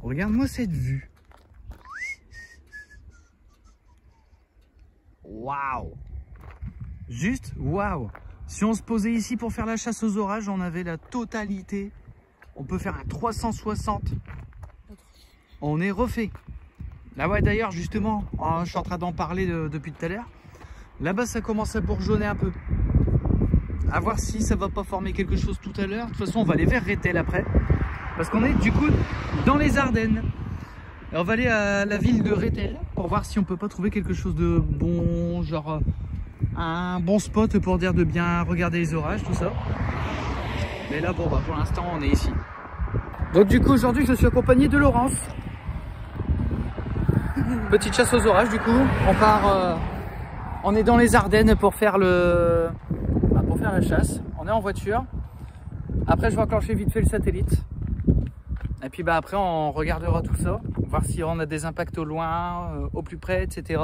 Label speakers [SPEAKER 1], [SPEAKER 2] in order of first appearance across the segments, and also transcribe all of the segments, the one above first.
[SPEAKER 1] Regarde-moi cette vue. Waouh! Juste waouh! Si on se posait ici pour faire la chasse aux orages, on avait la totalité. On peut faire un 360. On est refait. Là ouais, d'ailleurs justement, je suis en train d'en parler depuis tout à l'heure. Là-bas ça commence à bourgeonner un peu. À voir si ça va pas former quelque chose tout à l'heure. De toute façon on va aller vers Rethel après. Parce qu'on est du coup dans les Ardennes. Et on va aller à la ville de Rethel pour voir si on peut pas trouver quelque chose de bon, genre un bon spot pour dire de bien regarder les orages, tout ça. Mais là bon bah pour l'instant on est ici. Donc du coup aujourd'hui je suis accompagné de Laurence. Petite chasse aux orages du coup. On part, on est dans les Ardennes pour faire la chasse. On est en voiture. Après je vais enclencher vite fait le satellite. Et puis bah après on regardera tout ça, voir si on a des impacts au loin, au plus près, etc.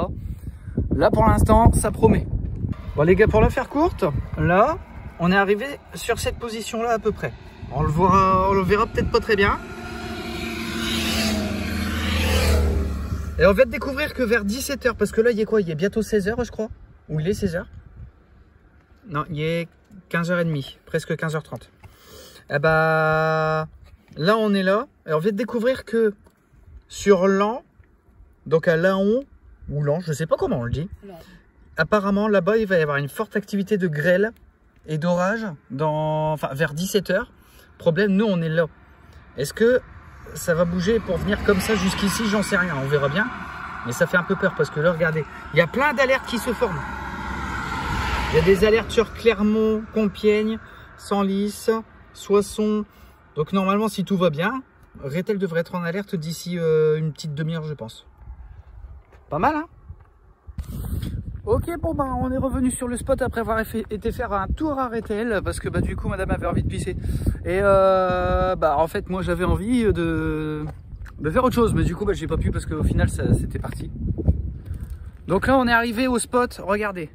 [SPEAKER 1] Là pour l'instant ça promet. Bon les gars, pour la faire courte, là on est arrivé sur cette position là à peu près. On le verra peut-être pas très bien. Et on va découvrir que vers 17 h, parce que là il est quoi? Il est bientôt 16 h je crois. Ou il est 16 h? Non, il est 15 h 30, presque 15 h 30. Et bah là on est là, et on vient de découvrir que sur Lan, donc à Laon, ou Lan, je sais pas comment on le dit, apparemment là-bas il va y avoir une forte activité de grêle et d'orage vers 17 h. Problème, nous on est là. Est-ce que ça va bouger pour venir comme ça jusqu'ici? J'en sais rien, on verra bien. Mais ça fait un peu peur parce que là regardez, il y a plein d'alertes qui se forment. Il y a des alertes sur Clermont, Compiègne, Senlis, Soissons. Donc normalement si tout va bien, Rethel devrait être en alerte d'ici une petite demi-heure je pense. Pas mal hein? Ok, bon bah on est revenu sur le spot après avoir été faire un tour à Rethel parce que bah du coup madame avait envie de pisser. Et bah en fait moi j'avais envie de faire autre chose, mais du coup bah j'ai pas pu parce qu'au final c'était parti. Donc là on est arrivé au spot, regardez.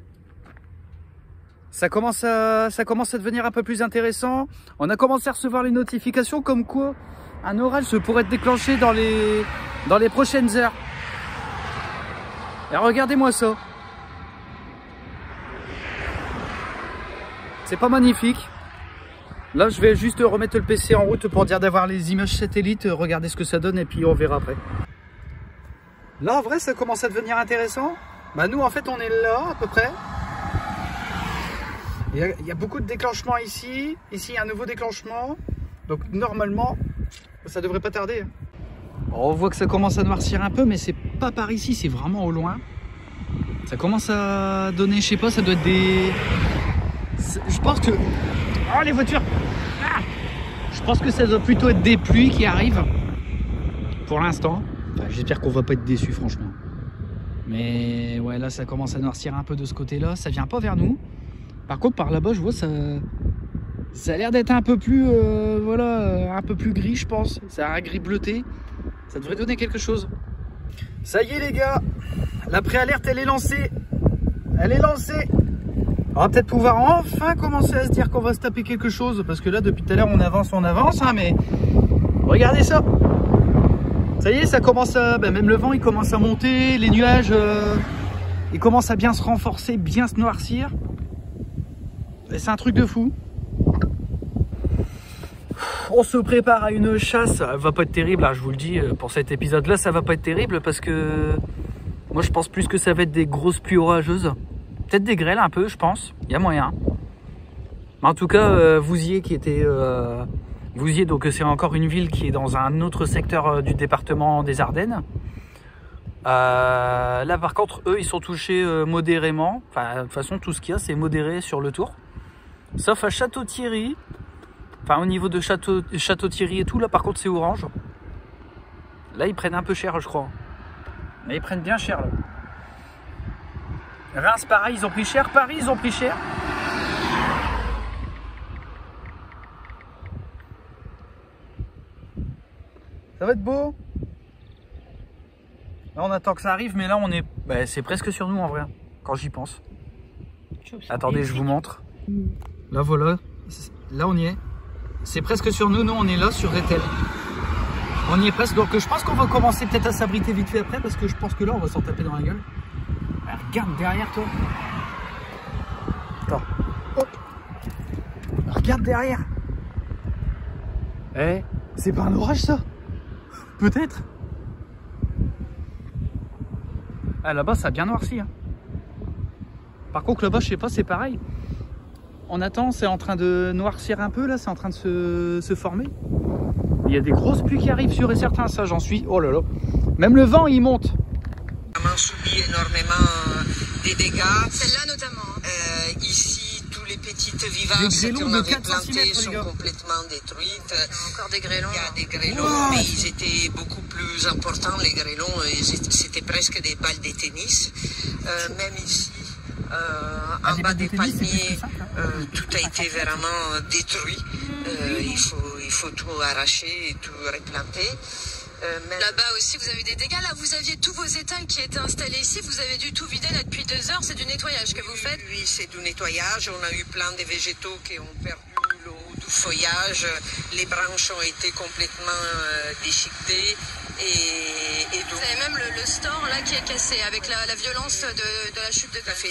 [SPEAKER 1] Ça commence à devenir un peu plus intéressant. On a commencé à recevoir les notifications comme quoi un orage se pourrait être déclenché dans les prochaines heures. Et regardez-moi ça. C'est pas magnifique. Là je vais juste remettre le PC en route pour dire d'avoir les images satellites, regarder ce que ça donne et puis on verra après. Là en vrai ça commence à devenir intéressant. Bah nous en fait on est là à peu près. Il y a beaucoup de déclenchements ici. Ici il y a un nouveau déclenchement. Donc normalement ça devrait pas tarder. On voit que ça commence à noircir un peu, mais c'est pas par ici, c'est vraiment au loin. Ça commence à donner, je sais pas, ça doit être des... Je pense que... Oh les voitures! Ah, je pense que ça doit plutôt être des pluies qui arrivent. Pour l'instant. Enfin, j'espère qu'on va pas être déçus franchement. Mais ouais là ça commence à noircir un peu de ce côté là. Ça vient pas vers nous. Par contre par là-bas je vois ça a l'air d'être un peu plus un peu plus gris je pense. Ça a un gris bleuté. Ça devrait donner quelque chose. Ça y est les gars, la préalerte elle est lancée. Elle est lancée. On va peut-être pouvoir enfin commencer à se dire qu'on va se taper quelque chose. Parce que là depuis tout à l'heure on avance hein, mais regardez ça. Ça y est, ça commence à... même le vent il commence à monter. Les nuages ils commencent à bien se renforcer, bien se noircir. C'est un truc de fou. On se prépare à une chasse. Elle va pas être terrible, hein, je vous le dis. Pour cet épisode là ça va pas être terrible. Parce que moi je pense plus que ça va être des grosses pluies orageuses. Peut-être des grêles un peu je pense. Il y a moyen. Mais en tout cas Vouziers qui était... Vouziers donc c'est encore une ville qui est dans un autre secteur du département des Ardennes. Là par contre eux ils sont touchés modérément. Enfin de toute façon tout ce qu'il y a c'est modéré sur le tour. Sauf à Château-Thierry. Enfin au niveau de Château-Thierry et tout là par contre c'est orange. Là ils prennent un peu cher je crois. Là ils prennent bien cher là. Reims pareil ils ont pris cher. Paris ils ont pris cher. Ça va être beau. Là on attend que ça arrive mais là on est... Bah, c'est presque sur nous en vrai. Quand j'y pense. Attendez je vous montre. Là voilà. Là on y est. C'est presque sur nous. Nous on est là sur Rethel. On y est presque, donc je pense qu'on va commencer peut-être à s'abriter vite fait après, parce que je pense que là on va s'en taper dans la gueule. Alors, regarde derrière toi. Attends. Hop. Regarde derrière. Eh, c'est pas un orage ça? Peut-être. Ah là-bas ça a bien noirci. Hein. Par contre là-bas je sais pas, c'est pareil. On attend, c'est en train de noircir un peu là, c'est en train de se former. Il y a des grosses pluies qui arrivent sûr et certain, ça j'en suis. Oh là là. Même le vent il monte.
[SPEAKER 2] On a subi énormément des dégâts.
[SPEAKER 3] Celle-là notamment.
[SPEAKER 2] Ici, tous les petites vivaces qu'on avait plantées sont complètement détruites.
[SPEAKER 3] Encore des grêlons.
[SPEAKER 2] Il y a des grêlons, mais ils étaient beaucoup plus importants, les grêlons. C'était presque des balles de tennis. Même ici, en bas des palmiers, tout a été vraiment détruit. Il faut tout arracher et tout replanter.
[SPEAKER 3] Là-bas aussi, vous avez des dégâts. Là, vous aviez tous vos étals qui étaient installés ici. Vous avez dû tout vider là depuis 2 heures. C'est du nettoyage que vous faites?
[SPEAKER 2] Oui, c'est du nettoyage. On a eu plein de végétaux qui ont perdu le haut du feuillage. Les branches ont été complètement déchiquetées. Et donc,
[SPEAKER 3] vous avez même le store là qui est cassé avec la violence de la chute de
[SPEAKER 2] café.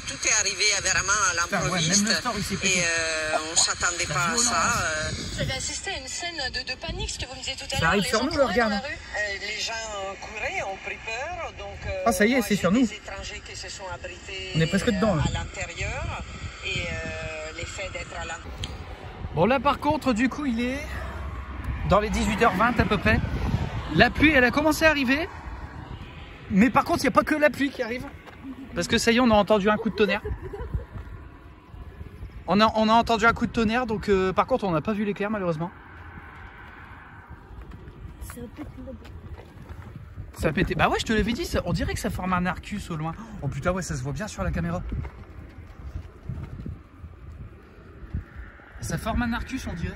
[SPEAKER 2] Tout est arrivé vraiment à l'improviste et on s'attendait pas à ça.
[SPEAKER 3] J'avais assisté à une scène de panique, ce que vous me disiez tout à l'heure.
[SPEAKER 1] Ça arrive sur nous, le regarde.
[SPEAKER 2] Les gens couraient, ont pris peur. Donc,
[SPEAKER 1] ah ça y est, c'est sur nous.
[SPEAKER 2] Des étrangers qui se sont abrités
[SPEAKER 1] on est presque dedans.
[SPEAKER 2] À l'intérieur et l'effet d'être à l'intérieur.
[SPEAKER 1] Bon là par contre, du coup, il est dans les 18h20 à peu près. La pluie, elle a commencé à arriver. Mais par contre, il n'y a pas que la pluie qui arrive. Parce que ça y est, on a entendu un coup de tonnerre. On a entendu un coup de tonnerre, donc par contre, on n'a pas vu l'éclair malheureusement. Ça a pété. Bah ouais, je te l'avais dit, ça, on dirait que ça forme un arcus au loin. Oh putain, ouais, ça se voit bien sur la caméra. Ça forme un arcus, on dirait.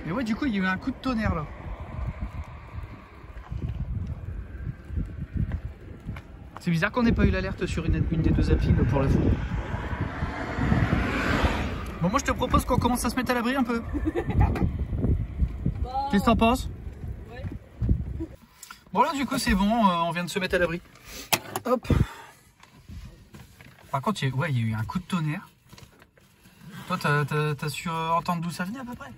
[SPEAKER 1] Et ouais, du coup, il y a eu un coup de tonnerre là. C'est bizarre qu'on n'ait pas eu l'alerte sur une des deux applis là, pour la foudre. Bon, moi je te propose qu'on commence à se mettre à l'abri un peu. Qu'est-ce que t'en penses? Ouais. Bon, là, du coup, c'est bon, on vient de se mettre à l'abri. Hop. Par contre, ouais, il y a eu un coup de tonnerre. Toi, t'as su entendre d'où ça venait à peu près?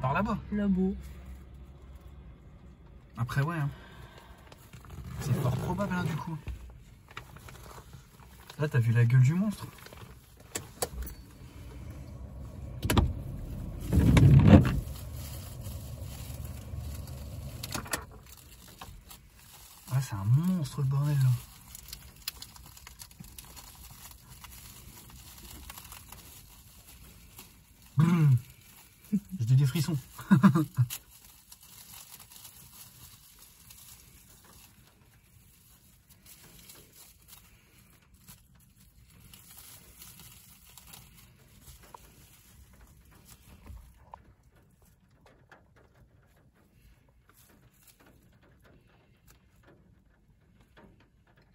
[SPEAKER 1] Par là-bas.
[SPEAKER 4] Là-bas.
[SPEAKER 1] Après, ouais. Hein. C'est fort probable, hein, du coup. Là, t'as vu la gueule du monstre. Ouais, c'est un monstre, le bordel, là. J'ai des frissons.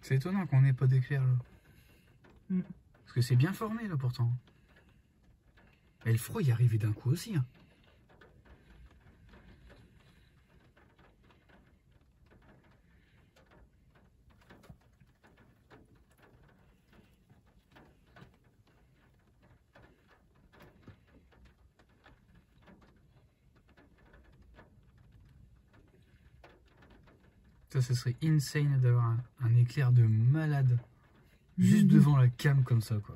[SPEAKER 1] C'est étonnant qu'on n'ait pas d'éclair là. Parce que c'est bien formé là pourtant. Et le froid y est arrivé d'un coup aussi. Hein. Ça serait insane d'avoir un éclair de malade juste devant la cam comme ça quoi.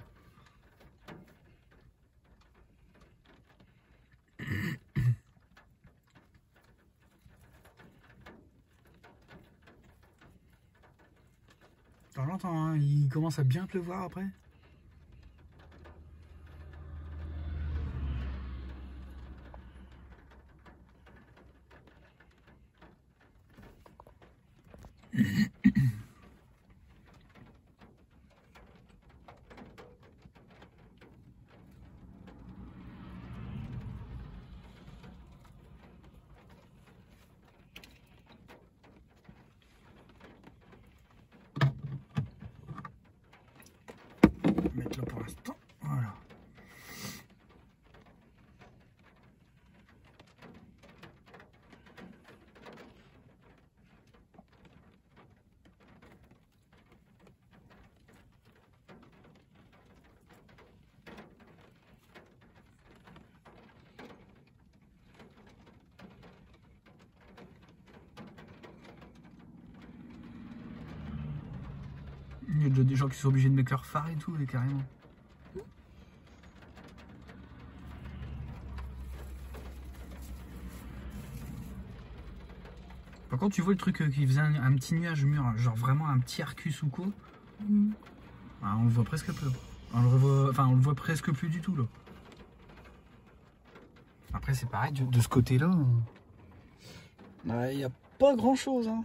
[SPEAKER 1] T'en l'entends, hein, il commence à bien pleuvoir après. Il y a déjà des gens qui sont obligés de mettre leur phare et tout, et carrément. Par contre, tu vois le truc qui faisait un petit nuage mûr, genre vraiment un petit Arcus ou quoi. Ah, on le voit presque peu. On le revoit, enfin, on le voit presque plus du tout là. Après, c'est pareil, de ce côté-là, il n'y a pas grand-chose. Hein.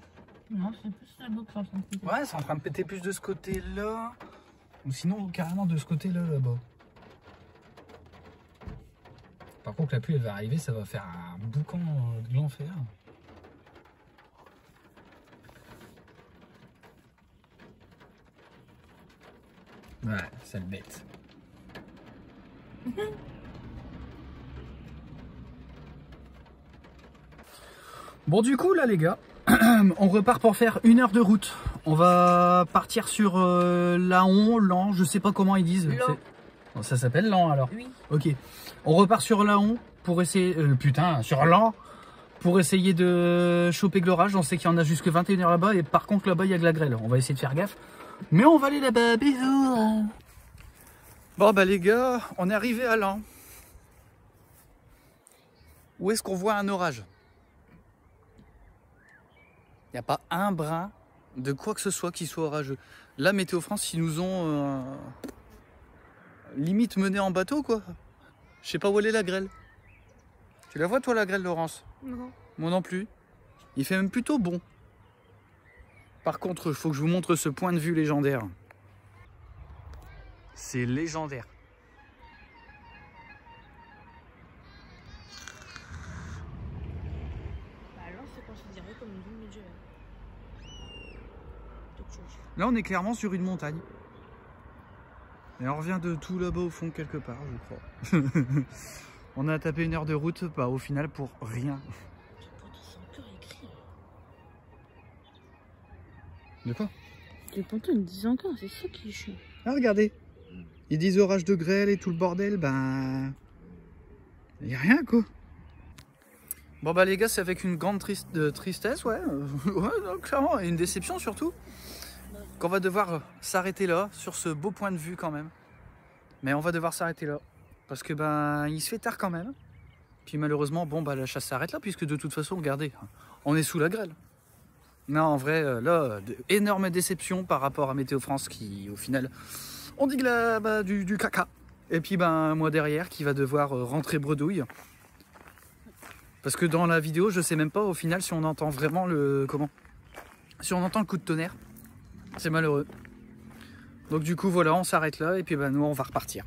[SPEAKER 3] Non, c'est plus la boucle en train de péter.
[SPEAKER 1] Ouais, c'est en train de péter plus de ce côté-là. Ou sinon, carrément de ce côté-là, là-bas. Par contre, la pluie, elle va arriver, ça va faire un boucan de l'enfer. Ouais, sale bête. Bon, du coup, là, les gars, on repart pour faire 1 heure de route. On va partir sur Laon, je sais pas comment ils disent. Bon, ça s'appelle Laon alors.
[SPEAKER 3] Oui.
[SPEAKER 1] Ok. On repart sur Laon pour essayer. Sur Laon pour essayer de choper de l'orage. On sait qu'il y en a jusque 21 h là-bas. Et par contre, là-bas, il y a de la grêle. On va essayer de faire gaffe. Mais on va aller là-bas. Bisous. Bon, bah, les gars, on est arrivé à Laon. Où est-ce qu'on voit un orage? Il n'y a pas un brin de quoi que ce soit qui soit orageux. Là, Météo France, ils nous ont limite mené en bateau, quoi. Je sais pas où elle est la grêle. Tu la vois, toi, la grêle, Laurence?
[SPEAKER 3] Non.
[SPEAKER 1] Moi non plus. Il fait même plutôt bon. Par contre, il faut que je vous montre ce point de vue légendaire. C'est légendaire.
[SPEAKER 3] Alors, c'est considéré comme une ville médiévale.
[SPEAKER 1] Là, on est clairement sur une montagne. Et on revient de tout là-bas au fond, quelque part, je crois. On a tapé 1 heure de route, bah, au final, pour rien.
[SPEAKER 3] C'est encore écrit.
[SPEAKER 1] De quoi?
[SPEAKER 3] Les pantins, ils me disent encore, c'est ça qui est chiant.
[SPEAKER 1] Ah, regardez. Ils disent orage de grêle et tout le bordel, ben... Il n'y a rien, quoi. Bon, bah, les gars, c'est avec une grande tristesse, ouais. Ouais, non, clairement, et une déception, surtout. Qu'on va devoir s'arrêter là, sur ce beau point de vue, quand même. Mais on va devoir s'arrêter là. Parce que, ben, il se fait tard, quand même. Puis, malheureusement, bon, bah, la chasse s'arrête là, puisque de toute façon, regardez, on est sous la grêle. Non, en vrai, là, énorme déception par rapport à Météo France qui, au final, on dit que bah, du caca. Et puis, ben, moi derrière, qui va devoir rentrer bredouille. Parce que dans la vidéo, je sais même pas, au final, si on entend vraiment le... Comment? Si on entend le coup de tonnerre. C'est malheureux. Donc, du coup, voilà, on s'arrête là. Et puis, ben, nous, on va repartir.